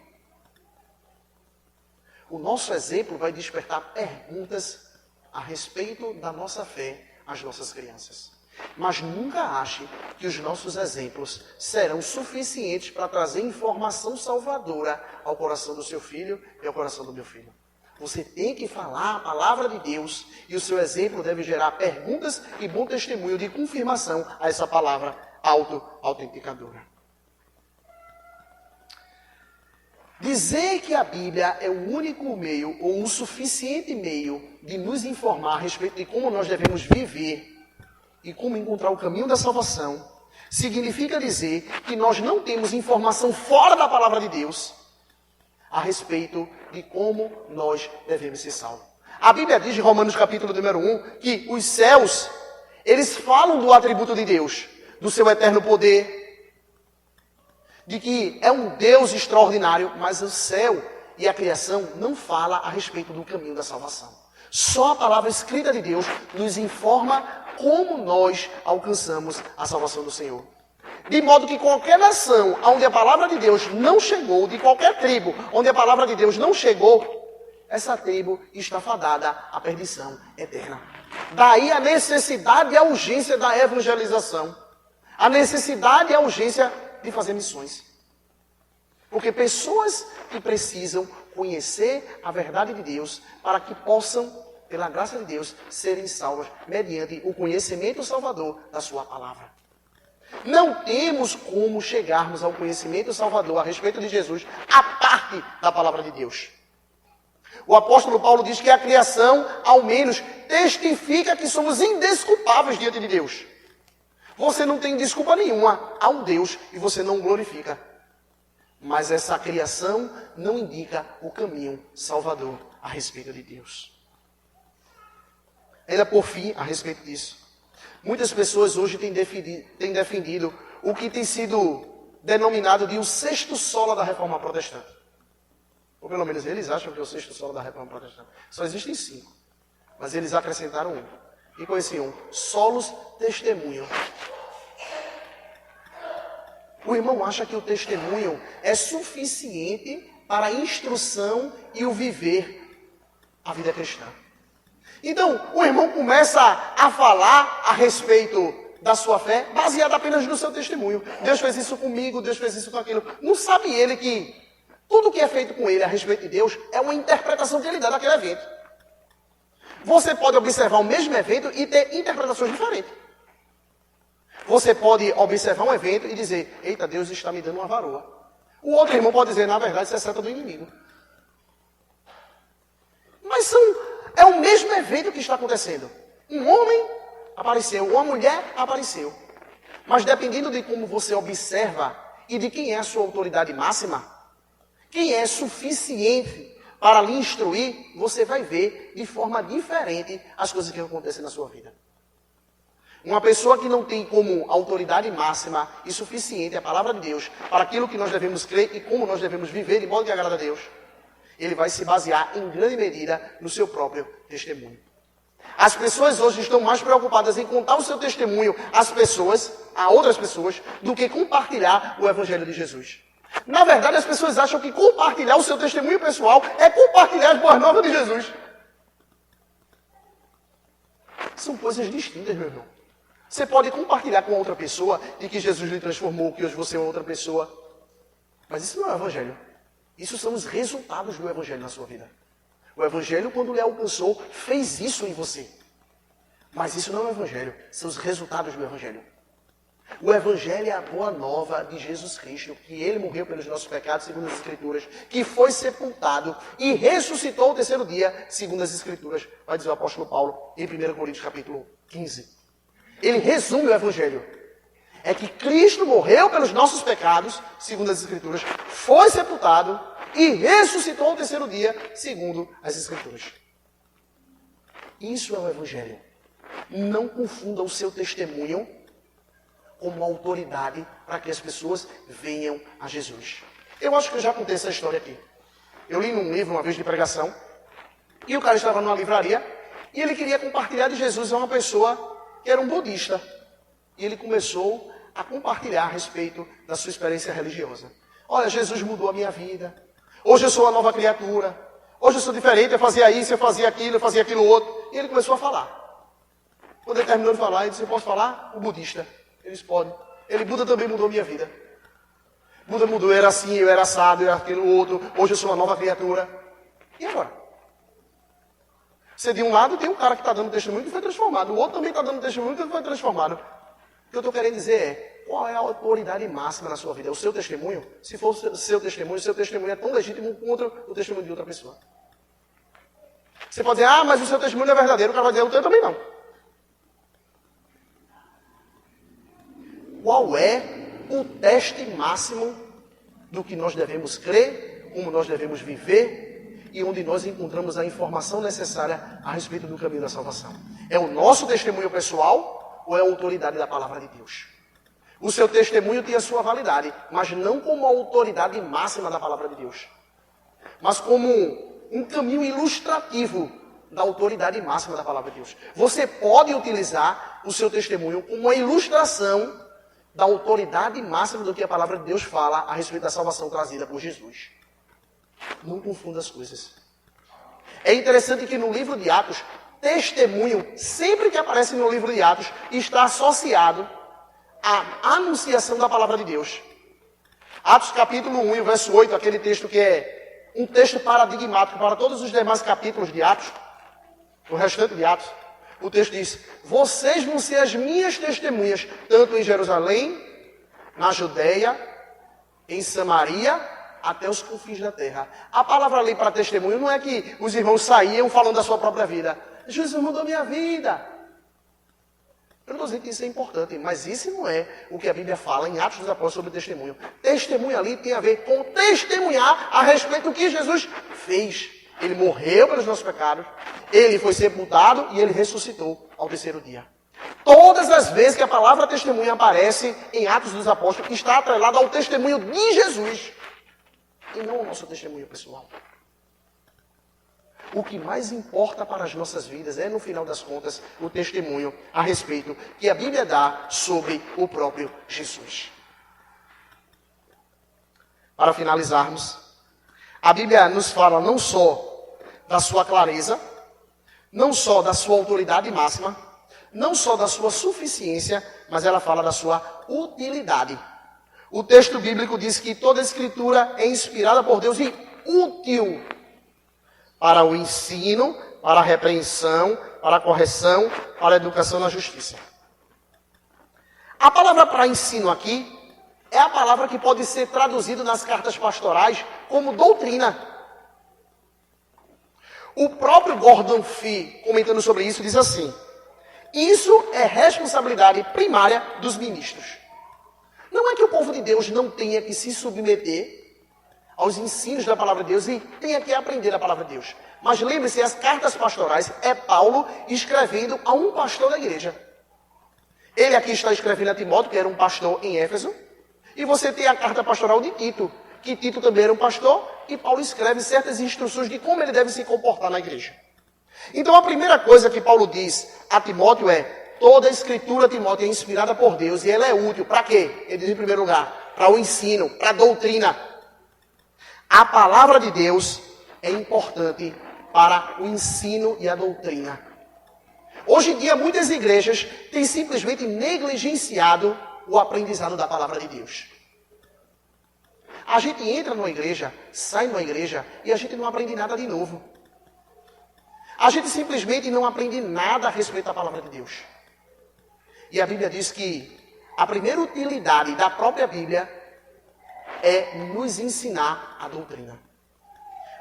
O nosso exemplo vai despertar perguntas a respeito da nossa fé às nossas crianças. Mas nunca ache que os nossos exemplos serão suficientes para trazer informação salvadora ao coração do seu filho e ao coração do meu filho. Você tem que falar a palavra de Deus e o seu exemplo deve gerar perguntas e bom testemunho de confirmação a essa palavra auto-autenticadora. Dizer que a Bíblia é o único meio ou um suficiente meio de nos informar a respeito de como nós devemos viver e como encontrar o caminho da salvação, significa dizer que nós não temos informação fora da palavra de Deus a respeito de como nós devemos ser salvos. A Bíblia diz em Romanos capítulo número 1 que os céus, eles falam do atributo de Deus, do seu eterno poder, de que é um Deus extraordinário, mas o céu e a criação não fala a respeito do caminho da salvação. Só a palavra escrita de Deus nos informa como nós alcançamos a salvação do Senhor. De modo que qualquer nação onde a palavra de Deus não chegou, de qualquer tribo onde a palavra de Deus não chegou, essa tribo está fadada à perdição eterna. Daí a necessidade e a urgência da evangelização. A necessidade e a urgência de fazer missões. Porque pessoas que precisam conhecer a verdade de Deus para que possam, pela graça de Deus, serem salvas mediante o conhecimento salvador da sua palavra. Não temos como chegarmos ao conhecimento salvador a respeito de Jesus a parte da palavra de Deus. O apóstolo Paulo diz que a criação, ao menos, testifica que somos indesculpáveis diante de Deus. Você não tem desculpa nenhuma a um Deus e você não o glorifica. Mas essa criação não indica o caminho salvador a respeito de Deus. Ainda por fim, a respeito disso, muitas pessoas hoje têm defendido o que tem sido denominado de o sexto sola da Reforma Protestante. Ou pelo menos eles acham que é o sexto sola da Reforma Protestante. Só existem 5, mas eles acrescentaram um. E conheciam solos testemunho. O irmão acha que o testemunho é suficiente para a instrução e o viver a vida cristã. Então, o irmão começa a falar a respeito da sua fé, baseado apenas no seu testemunho. Deus fez isso comigo, Deus fez isso com aquilo. Não sabe ele que tudo que é feito com ele a respeito de Deus é uma interpretação que ele dá daquele evento. Você pode observar o mesmo evento e ter interpretações diferentes. Você pode observar um evento e dizer, eita, Deus está me dando uma varoa. O outro irmão pode dizer, na verdade, isso é seta do inimigo. Mas é o mesmo evento que está acontecendo. Um homem apareceu, uma mulher apareceu. Mas dependendo de como você observa e de quem é a sua autoridade máxima, quem é suficiente para lhe instruir, você vai ver de forma diferente as coisas que acontecem na sua vida. Uma pessoa que não tem como autoridade máxima e suficiente a palavra de Deus para aquilo que nós devemos crer e como nós devemos viver de modo que agrada a Deus, ele vai se basear em grande medida no seu próprio testemunho. As pessoas hoje estão mais preocupadas em contar o seu testemunho a outras pessoas, do que compartilhar o Evangelho de Jesus. Na verdade, as pessoas acham que compartilhar o seu testemunho pessoal é compartilhar as boas novas de Jesus. São coisas distintas, meu irmão. Você pode compartilhar com outra pessoa de que Jesus lhe transformou, que hoje você é outra pessoa. Mas isso não é o Evangelho. Isso são os resultados do Evangelho na sua vida. O Evangelho, quando lhe alcançou, fez isso em você. Mas isso não é o Evangelho. São os resultados do Evangelho. O Evangelho é a boa nova de Jesus Cristo, que Ele morreu pelos nossos pecados, segundo as Escrituras, que foi sepultado e ressuscitou ao terceiro dia, segundo as Escrituras, vai dizer o apóstolo Paulo, em 1 Coríntios capítulo 15. Ele resume o Evangelho. É que Cristo morreu pelos nossos pecados, segundo as Escrituras, foi sepultado e ressuscitou ao terceiro dia, segundo as Escrituras. Isso é o Evangelho. Não confunda o seu testemunho como autoridade para que as pessoas venham a Jesus. Eu acho que eu já contei essa história aqui. Eu li num livro uma vez de pregação, e o cara estava numa livraria, e ele queria compartilhar de Jesus a uma pessoa que era um budista. E ele começou a compartilhar a respeito da sua experiência religiosa. Olha, Jesus mudou a minha vida. Hoje eu sou uma nova criatura. Hoje eu sou diferente, eu fazia isso, eu fazia aquilo outro. E ele começou a falar. Quando ele terminou de falar, ele disse, eu posso falar? O budista. Ele disse, pode. Buda também mudou minha vida. Buda mudou, eu era assim, eu era assado, eu era aquilo outro. Hoje eu sou uma nova criatura. E agora? Você de um lado tem um cara que está dando testemunho que foi transformado. O outro também está dando testemunho que foi transformado. O que eu estou querendo dizer é, qual é a autoridade máxima na sua vida? É o seu testemunho? Se for o seu testemunho é tão legítimo quanto o testemunho de outra pessoa. Você pode dizer, mas o seu testemunho é verdadeiro. O cara vai dizer, o teu também não. Qual é o teste máximo do que nós devemos crer, como nós devemos viver e onde nós encontramos a informação necessária a respeito do caminho da salvação? É o nosso testemunho pessoal ou é a autoridade da palavra de Deus? O seu testemunho tem a sua validade, mas não como a autoridade máxima da palavra de Deus, mas como um caminho ilustrativo da autoridade máxima da palavra de Deus. Você pode utilizar o seu testemunho como uma ilustração da autoridade máxima do que a palavra de Deus fala a respeito da salvação trazida por Jesus. Não confunda as coisas. É interessante que no livro de Atos, testemunho, sempre que aparece no livro de Atos, está associado à anunciação da palavra de Deus. Atos capítulo 1 e verso 8, aquele texto que é um texto paradigmático para todos os demais capítulos de Atos, o restante de Atos. O texto diz, vocês vão ser as minhas testemunhas, tanto em Jerusalém, na Judeia, em Samaria, até os confins da terra. A palavra ali para testemunho não é que os irmãos saíam falando da sua própria vida. Jesus mudou minha vida. Eu não estou dizendo que isso é importante, mas isso não é o que a Bíblia fala em Atos dos Apóstolos sobre testemunho. Testemunho ali tem a ver com testemunhar a respeito do que Jesus fez. Ele morreu pelos nossos pecados, ele foi sepultado e ele ressuscitou ao terceiro dia. Todas as vezes que a palavra testemunha aparece em Atos dos Apóstolos, está atrelada ao testemunho de Jesus e não ao nosso testemunho pessoal. O que mais importa para as nossas vidas é, no final das contas, o testemunho a respeito que a Bíblia dá sobre o próprio Jesus. Para finalizarmos, a Bíblia nos fala não só da sua clareza, não só da sua autoridade máxima, não só da sua suficiência, mas ela fala da sua utilidade. O texto bíblico diz que toda a escritura é inspirada por Deus e útil para o ensino, para a repreensão, para a correção, para a educação na justiça. A palavra para ensino aqui é a palavra que pode ser traduzida nas cartas pastorais como doutrina. O próprio Gordon Fee, comentando sobre isso, diz assim: isso é responsabilidade primária dos ministros. Não é que o povo de Deus não tenha que se submeter aos ensinos da palavra de Deus e tenha que aprender a palavra de Deus. Mas lembre-se, as cartas pastorais é Paulo escrevendo a um pastor da igreja. Ele aqui está escrevendo a Timóteo, que era um pastor em Éfeso, e você tem a carta pastoral de Tito, que Tito também era um pastor, e Paulo escreve certas instruções de como ele deve se comportar na igreja. Então a primeira coisa que Paulo diz a Timóteo é: toda a escritura, Timóteo, é inspirada por Deus e ela é útil. Para quê? Ele diz em primeiro lugar, para o ensino, para a doutrina. A palavra de Deus é importante para o ensino e a doutrina. Hoje em dia, muitas igrejas têm simplesmente negligenciado o aprendizado da palavra de Deus. A gente entra numa igreja, sai numa igreja e a gente não aprende nada de novo. A gente simplesmente não aprende nada a respeito da palavra de Deus. E a Bíblia diz que a primeira utilidade da própria Bíblia é nos ensinar a doutrina.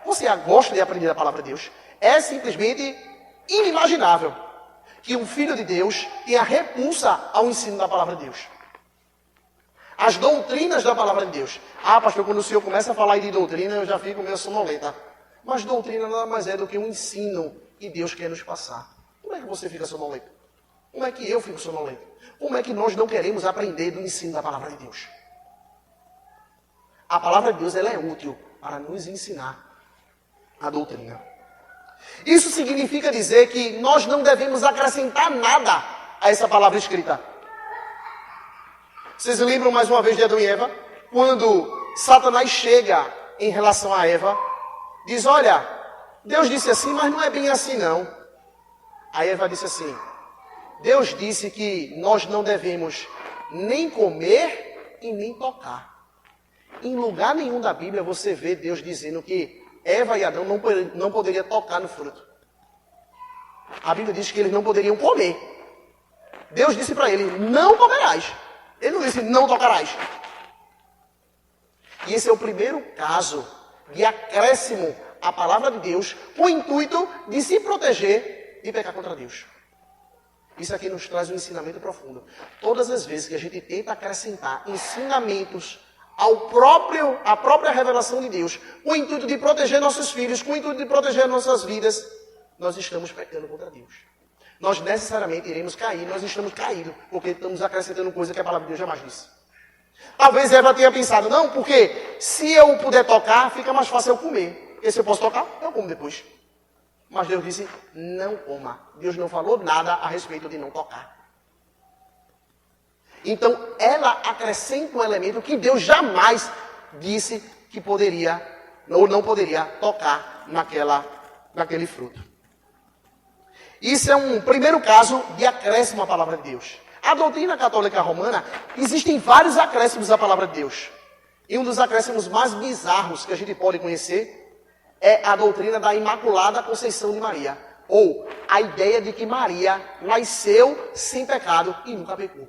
Você gosta de aprender a palavra de Deus? É simplesmente inimaginável que um filho de Deus tenha repulsa ao ensino da palavra de Deus. As doutrinas da palavra de Deus. Ah, pastor, quando o senhor começa a falar de doutrina, eu já fico meio sonolenta. Mas doutrina nada mais é do que um ensino que Deus quer nos passar. Como é que você fica sonolento? Como é que eu fico sonolento? Como é que nós não queremos aprender do ensino da palavra de Deus? A palavra de Deus ela é útil para nos ensinar a doutrina. Isso significa dizer que nós não devemos acrescentar nada a essa palavra escrita. Vocês lembram mais uma vez de Adão e Eva? Quando Satanás chega em relação a Eva, diz: olha, Deus disse assim, mas não é bem assim não. A Eva disse assim: Deus disse que nós não devemos nem comer e nem tocar. Em lugar nenhum da Bíblia você vê Deus dizendo que Eva e Adão não poderiam tocar no fruto. A Bíblia diz que eles não poderiam comer. Deus disse para ele, não comerás. Ele não disse, não tocarás. E esse é o primeiro caso de acréscimo à palavra de Deus, com o intuito de se proteger de pecar contra Deus. Isso aqui nos traz um ensinamento profundo. Todas as vezes que a gente tenta acrescentar ensinamentos à própria revelação de Deus, com o intuito de proteger nossos filhos, com o intuito de proteger nossas vidas, nós estamos pecando contra Deus. Nós necessariamente iremos cair, nós estamos caídos, porque estamos acrescentando coisa que a palavra de Deus jamais disse. Talvez Eva tenha pensado, não, porque se eu puder tocar, fica mais fácil eu comer. Porque se eu posso tocar, eu como depois. Mas Deus disse, não coma. Deus não falou nada a respeito de não tocar. Então, ela acrescenta um elemento que Deus jamais disse que poderia, ou não poderia tocar naquele fruto. Isso é um primeiro caso de acréscimo à palavra de Deus. A doutrina católica romana, existem vários acréscimos à palavra de Deus. E um dos acréscimos mais bizarros que a gente pode conhecer é a doutrina da Imaculada Conceição de Maria. Ou a ideia de que Maria nasceu sem pecado e nunca pecou.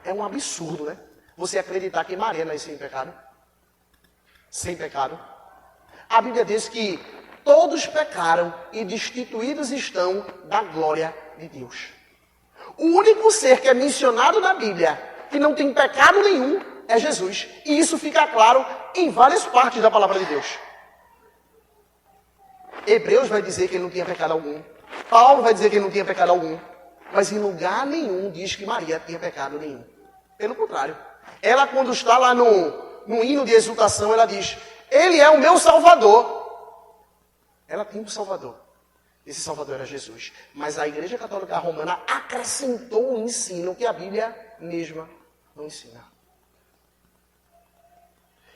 É um absurdo, né? Você acreditar que Maria nasceu sem pecado. Sem pecado. A Bíblia diz que todos pecaram e destituídos estão da glória de Deus. O único ser que é mencionado na Bíblia que não tem pecado nenhum é Jesus. E isso fica claro em várias partes da palavra de Deus. Hebreus vai dizer que ele não tinha pecado algum. Paulo vai dizer que ele não tinha pecado algum. Mas em lugar nenhum diz que Maria tinha pecado nenhum. Pelo contrário. Ela, quando está lá no hino de exultação, ela diz, ele é o meu Salvador. Ela tem um Salvador. Esse Salvador era Jesus. Mas a Igreja Católica Romana acrescentou um ensino que a Bíblia mesma não ensina.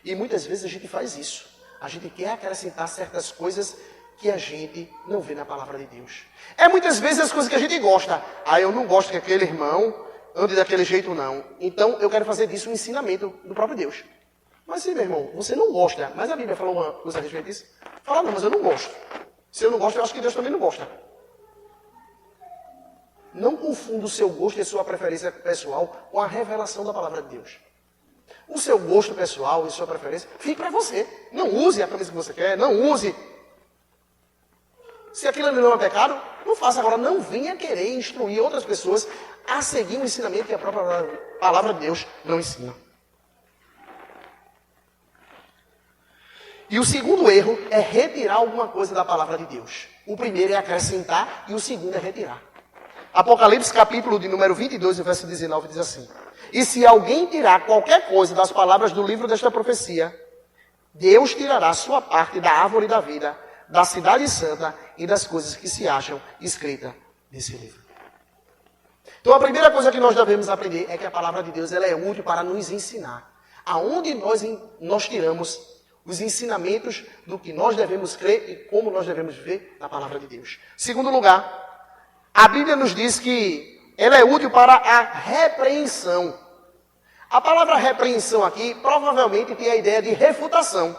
E muitas vezes a gente faz isso. A gente quer acrescentar certas coisas que a gente não vê na palavra de Deus. É muitas vezes as coisas que a gente gosta. Ah, eu não gosto que aquele irmão ande daquele jeito não. Então eu quero fazer disso um ensinamento do próprio Deus. Mas sim, meu irmão, você não gosta. Mas a Bíblia falou uma coisa a respeito disso? Fala, não, mas eu não gosto. Se eu não gosto, eu acho que Deus também não gosta. Não confunda o seu gosto e a sua preferência pessoal com a revelação da palavra de Deus. O seu gosto pessoal e sua preferência, fique para você. Não use a camisa que você quer, não use. Se aquilo não é pecado, não faça. Agora, não venha querer instruir outras pessoas a seguir um ensinamento que a própria palavra de Deus não ensina. E o segundo erro é retirar alguma coisa da palavra de Deus. O primeiro é acrescentar e o segundo é retirar. Apocalipse capítulo de número 22, verso 19, diz assim. E se alguém tirar qualquer coisa das palavras do livro desta profecia, Deus tirará sua parte da árvore da vida, da cidade santa e das coisas que se acham escritas nesse livro. Então a primeira coisa que nós devemos aprender é que a palavra de Deus ela é útil para nos ensinar. Aonde nós tiramos os ensinamentos do que nós devemos crer e como nós devemos viver na palavra de Deus. Segundo lugar, a Bíblia nos diz que ela é útil para a repreensão. A palavra repreensão aqui provavelmente tem a ideia de refutação.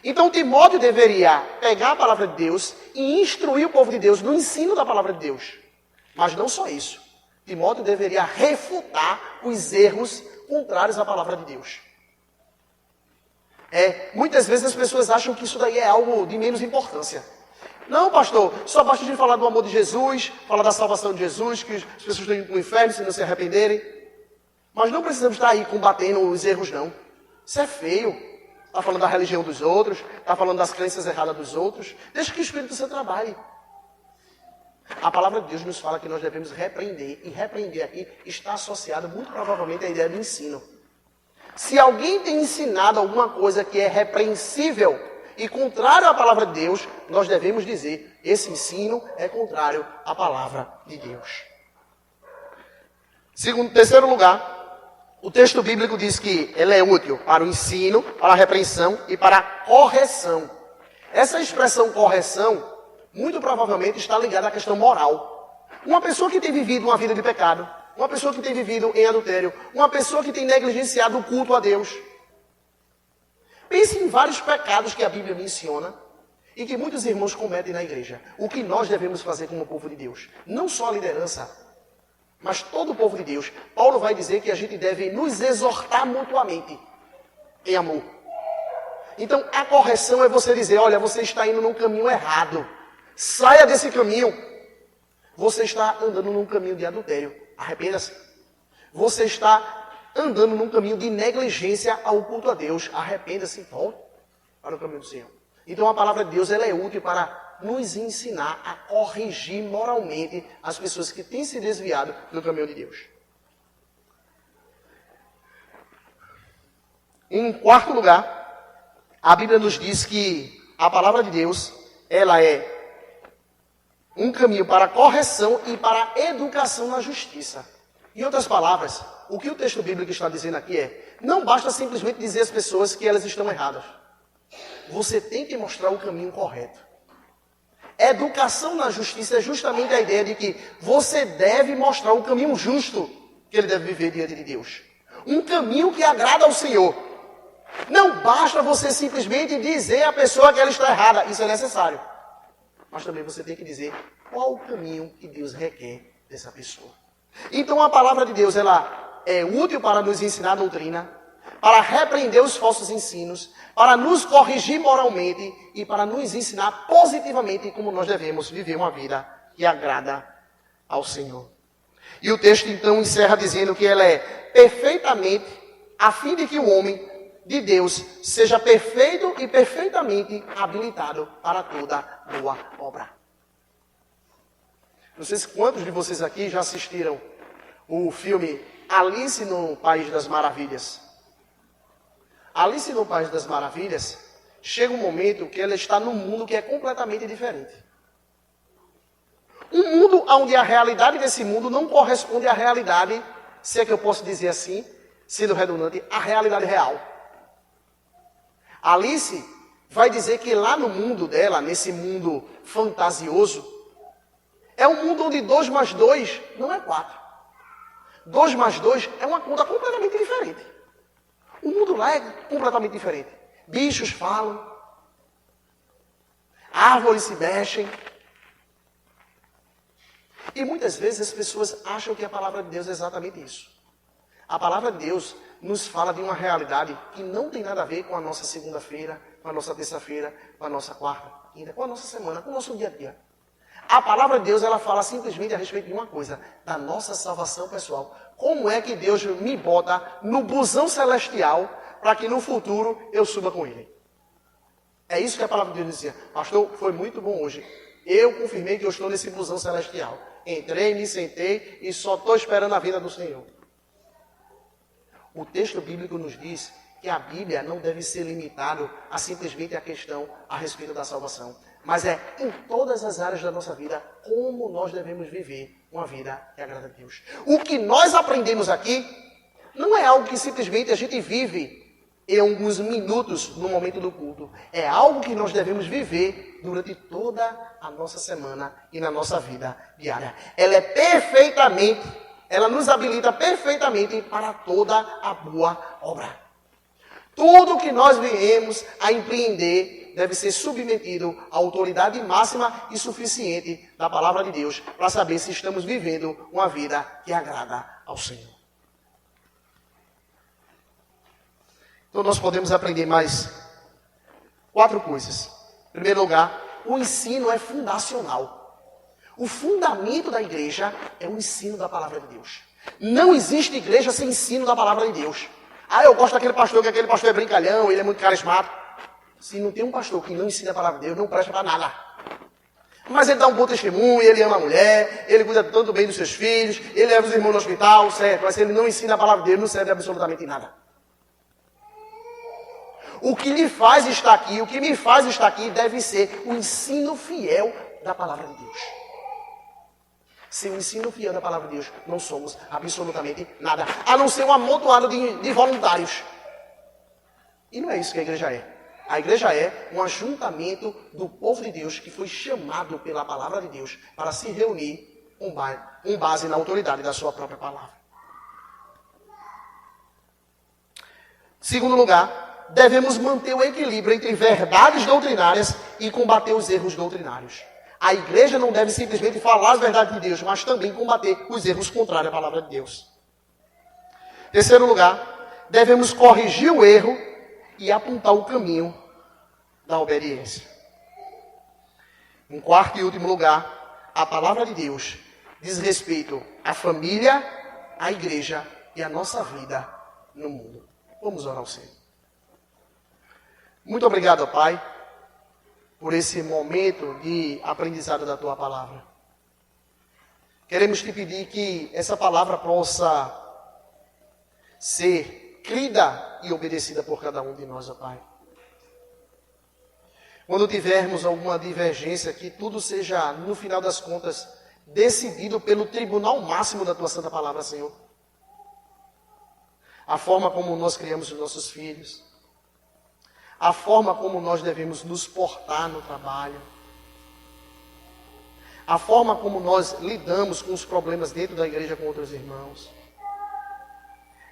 Então Timóteo deveria pegar a palavra de Deus e instruir o povo de Deus no ensino da palavra de Deus. Mas não só isso. Timóteo deveria refutar os erros contrários à palavra de Deus. Muitas vezes as pessoas acham que isso daí é algo de menos importância. Não, pastor, só basta a gente falar do amor de Jesus, falar da salvação de Jesus, que as pessoas estão indo para o inferno se não se arrependerem. Mas não precisamos estar aí combatendo os erros, não. Isso é feio. Está falando da religião dos outros, está falando das crenças erradas dos outros. Deixa que o Espírito Santo trabalhe. A palavra de Deus nos fala que nós devemos repreender. E repreender aqui está associado muito provavelmente à ideia de ensino. Se alguém tem ensinado alguma coisa que é repreensível e contrário à palavra de Deus, nós devemos dizer, esse ensino é contrário à palavra de Deus. Terceiro lugar, o texto bíblico diz que ela é útil para o ensino, para a repreensão e para a correção. Essa expressão correção, muito provavelmente está ligada à questão moral. Uma pessoa que tem vivido uma vida de pecado, uma pessoa que tem vivido em adultério, uma pessoa que tem negligenciado o culto a Deus. Pense em vários pecados que a Bíblia menciona e que muitos irmãos cometem na igreja. O que nós devemos fazer como povo de Deus? Não só a liderança, mas todo o povo de Deus. Paulo vai dizer que a gente deve nos exortar mutuamente em amor. Então, a correção é você dizer, olha, você está indo num caminho errado. Saia desse caminho. Você está andando num caminho de adultério. Arrependa-se. Você está andando num caminho de negligência ao culto a Deus. Arrependa-se e volte para o caminho do Senhor. Então, a palavra de Deus ela é útil para nos ensinar a corrigir moralmente as pessoas que têm se desviado do caminho de Deus. Em quarto lugar, a Bíblia nos diz que a palavra de Deus, ela é um caminho para a correção e para a educação na justiça. Em outras palavras, o que o texto bíblico está dizendo aqui é, não basta simplesmente dizer às pessoas que elas estão erradas. Você tem que mostrar o caminho correto. Educação na justiça é justamente a ideia de que você deve mostrar o caminho justo que ele deve viver diante de Deus. Um caminho que agrada ao Senhor. Não basta você simplesmente dizer à pessoa que ela está errada. Isso é necessário. Mas também você tem que dizer qual o caminho que Deus requer dessa pessoa. Então a palavra de Deus ela é útil para nos ensinar a doutrina, para repreender os falsos ensinos, para nos corrigir moralmente e para nos ensinar positivamente como nós devemos viver uma vida que agrada ao Senhor. E o texto então encerra dizendo que ela é perfeitamente, a fim de que o homem de Deus seja perfeito e perfeitamente habilitado para toda boa obra. Não sei se quantos de vocês aqui já assistiram o filme Alice no País das Maravilhas. Alice no País das Maravilhas, chega um momento que ela está num mundo que é completamente diferente. Um mundo onde a realidade desse mundo não corresponde à realidade, se é que eu posso dizer assim, sendo redundante, à realidade real. Alice vai dizer que lá no mundo dela, nesse mundo fantasioso, é um mundo onde 2 mais 2 não é 4. 2 mais 2 é uma conta completamente diferente. O mundo lá é completamente diferente. Bichos falam, árvores se mexem. E muitas vezes as pessoas acham que a palavra de Deus é exatamente isso. A palavra de Deus nos fala de uma realidade que não tem nada a ver com a nossa segunda-feira, com a nossa terça-feira, com a nossa quarta, quinta, com a nossa semana, com o nosso dia a dia. A palavra de Deus, ela fala simplesmente a respeito de uma coisa, da nossa salvação pessoal. Como é que Deus me bota no busão celestial para que no futuro eu suba com Ele? É isso que a palavra de Deus dizia. Pastor, foi muito bom hoje. Eu confirmei que eu estou nesse busão celestial. Entrei, me sentei e só estou esperando a vinda do Senhor. O texto bíblico nos diz que a Bíblia não deve ser limitado a simplesmente a questão a respeito da salvação. Mas é em todas as áreas da nossa vida como nós devemos viver uma vida que agrada a Deus. O que nós aprendemos aqui não é algo que simplesmente a gente vive em alguns minutos no momento do culto. É algo que nós devemos viver durante toda a nossa semana e na nossa vida diária. Ela é perfeitamente, ela nos habilita perfeitamente para toda a boa obra. Tudo que nós viemos a empreender deve ser submetido à autoridade máxima e suficiente da palavra de Deus para saber se estamos vivendo uma vida que agrada ao Senhor. Então nós podemos aprender mais 4 coisas. Em primeiro lugar, o ensino é fundacional. O fundamento da igreja é o ensino da palavra de Deus. Não existe igreja sem ensino da palavra de Deus. Ah, eu gosto daquele pastor, que aquele pastor é brincalhão, ele é muito carismático. Se não tem um pastor que não ensina a palavra de Deus, não presta para nada. Mas ele dá um bom testemunho, ele ama a mulher, ele cuida tanto bem dos seus filhos, ele leva os irmãos no hospital, certo? Mas se ele não ensina a palavra de Deus, não serve absolutamente nada. O que lhe faz estar aqui, o que me faz estar aqui, deve ser o ensino fiel da palavra de Deus. Sem o ensino fiel da palavra de Deus, não somos absolutamente nada, a não ser um amontoado de voluntários. E não é isso que a igreja é. A igreja é um ajuntamento do povo de Deus que foi chamado pela palavra de Deus para se reunir com base na autoridade da sua própria palavra. Segundo lugar, devemos manter o equilíbrio entre verdades doutrinárias e combater os erros doutrinários. A igreja não deve simplesmente falar as verdades de Deus, mas também combater os erros contrários à palavra de Deus. Terceiro lugar, devemos corrigir o erro e apontar o caminho da obediência. Em quarto e último lugar, a palavra de Deus diz respeito à família, à igreja e à nossa vida no mundo. Vamos orar ao Senhor. Muito obrigado, Pai, por esse momento de aprendizado da Tua palavra. Queremos te pedir que essa palavra possa ser crida e obedecida por cada um de nós, ó Pai. Quando tivermos alguma divergência, que tudo seja, no final das contas, decidido pelo tribunal máximo da Tua Santa Palavra, Senhor. A forma como nós criamos os nossos filhos, a forma como nós devemos nos portar no trabalho, a forma como nós lidamos com os problemas dentro da igreja com outros irmãos.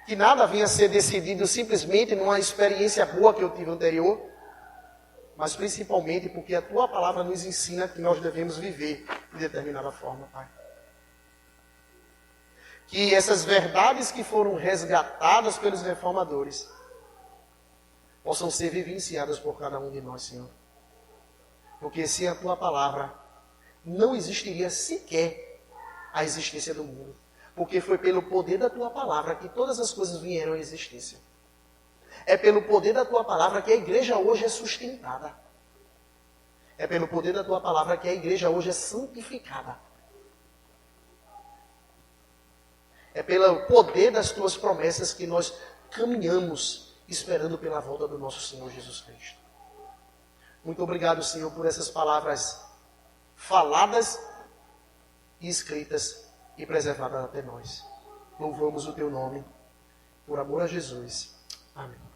Que nada venha a ser decidido simplesmente numa experiência boa que eu tive anterior, mas principalmente porque a Tua palavra nos ensina que nós devemos viver de determinada forma, Pai. Que essas verdades que foram resgatadas pelos reformadores possam ser vivenciadas por cada um de nós, Senhor. Porque sem a Tua palavra não existiria sequer a existência do mundo. Porque foi pelo poder da Tua palavra que todas as coisas vieram à existência. É pelo poder da Tua palavra que a igreja hoje é sustentada. É pelo poder da Tua palavra que a igreja hoje é santificada. É pelo poder das Tuas promessas que nós caminhamos esperando pela volta do nosso Senhor Jesus Cristo. Muito obrigado, Senhor, por essas palavras faladas e escritas e preservadas até nós. Louvamos o Teu nome, por amor a Jesus. Amém.